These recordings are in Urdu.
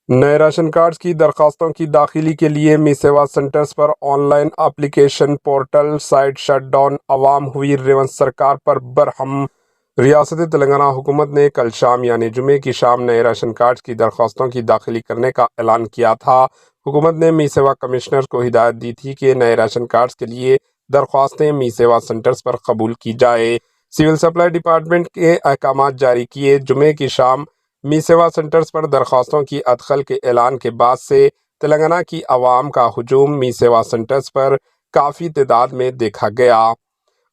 نئے راشن کارڈز کی درخواستوں کی داخلی کے لیے می سیوا سینٹرز پر online application portal site shut down, عوام ہوئی ریونت سرکار پر برہم۔ ریاست تلنگانہ حکومت نے کل شام یعنی جمعے کی شام نئے راشن کارڈز کی درخواستوں کی داخلی کرنے کا اعلان کیا تھا۔ حکومت نے می سیوا کمشنر کو ہدایت دی تھی کہ نئے راشن کارڈز کے لیے درخواستیں می سیوا سینٹرز پر قبول کی جائے۔ سول سپلائی ڈپارٹمنٹ کے احکامات جاری کیے۔ جمعے کی شام می سیوا سینٹرز پر درخواستوں کی ادخل کے اعلان کے بعد سے تلنگانہ کی عوام کا ہجوم می سیوا سینٹرز پر کافی تعداد میں دیکھا گیا۔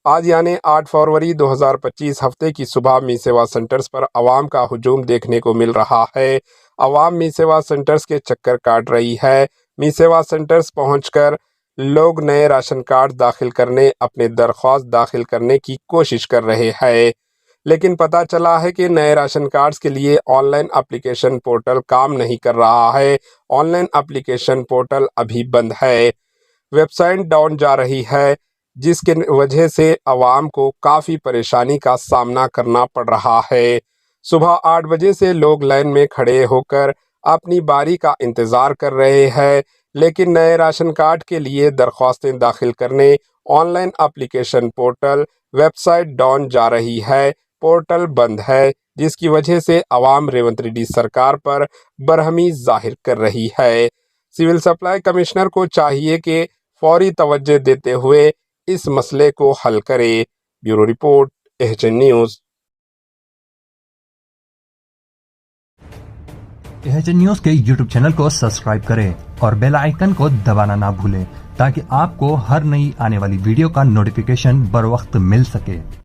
آج یعنی 8 فروری 2025 ہفتے کی صبح می سیوا سینٹرز پر عوام کا ہجوم دیکھنے کو مل رہا ہے۔ عوام می سیوا سینٹرز کے چکر کاٹ رہی ہے۔ می سیوا سینٹرز پہنچ کر لوگ نئے راشن کارڈ داخل کرنے، اپنے درخواست داخل کرنے کی کوشش کر رہے ہیں، لیکن پتہ چلا ہے کہ نئے راشن کارڈز کے لیے آن لائن اپلیکیشن پورٹل کام نہیں کر رہا ہے۔ آن لائن اپلیکیشن پورٹل ابھی بند ہے، ویب سائٹ ڈاؤن جا رہی ہے، جس کی وجہ سے عوام کو کافی پریشانی کا سامنا کرنا پڑ رہا ہے۔ صبح 8 بجے سے لوگ لائن میں کھڑے ہو کر اپنی باری کا انتظار کر رہے ہیں، لیکن نئے راشن کارڈ کے لیے درخواستیں داخل کرنے online application portal website down جا رہی ہے، پورٹل بند ہے، جس کی وجہ سے عوام ریونت ریڈی سرکار پر برہمی ظاہر کر رہی ہے۔ سول سپلائی کمشنر کو چاہیے کہ فوری توجہ دیتے ہوئے اس مسئلے کو حل کرے۔ Bureau report, H N news. H N news کے یوٹیوب چینل کو سبسکرائب کریں اور بیل آئیکن کو دبانا نہ بھولیں تاکہ آپ کو ہر نئی آنے والی ویڈیو کا نوٹیفیکیشن بر وقت مل سکے۔